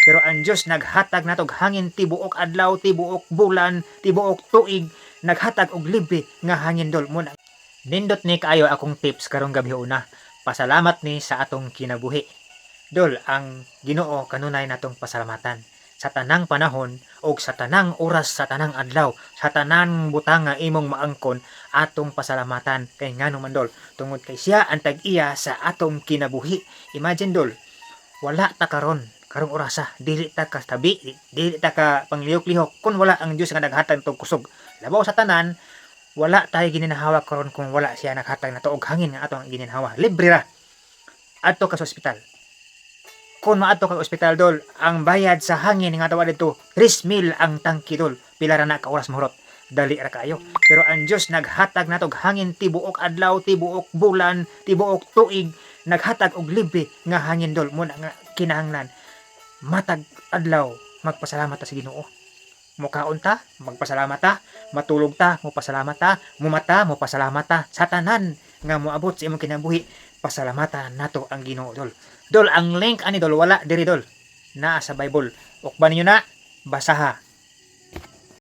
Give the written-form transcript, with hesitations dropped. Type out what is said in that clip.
Pero ang Dios naghatag nato og hangin tibuok adlaw, tibuok bulan, tibuok tuig, naghatag og libre nga hangin dol. Mo nindot ni kaayo akong tips karong gabi una. Pasalamat ni sa atong kinabuhi. Dol, ang Ginoo kanunay natong pasalamatan sa tanang panahon o sa tanang oras, sa tanang adlaw, sa tanang butang nga imong maangkon, atong pasalamatan kay nganong man dol, tungod kay siya ang tag-iya sa atong kinabuhi. Imagine dol, wala ta karong orasa, dili ta ka tabi, dili ta ka panglihok-lihok kung wala ang Dios nga naghatag tog kusog. Labaw sa tanan, wala tayo gininhawa karon kung wala siya naghatag nato og hangin nga atong gininhawa. Libre ra adto ka sa ospital. Kung maato kag ospital dol, ang bayad sa hangin nga tawag dito 3,000 ang tangki dol. Pila ra na ka oras mahurot, dali ra kayo. Pero ang Dios naghatag nato og hangin tibuok adlaw, tibuok bulan, tibuok tuig, naghatag og libre nga hangin dol. Mo na nga kinahanglan matag adlaw magpasalamat ta sa Ginoo. Mukaon ta, magpasalamat ta, matulog ta, mopasalamat ta, mumata, mopasalamat ta, sa tanan nga moabot sa imong kinabuhi, pasalamatan nato ang Ginoo dol. Dol, ang link ani dol wala diri dol. Naa sa Bible. Ukban niyo na, basaha.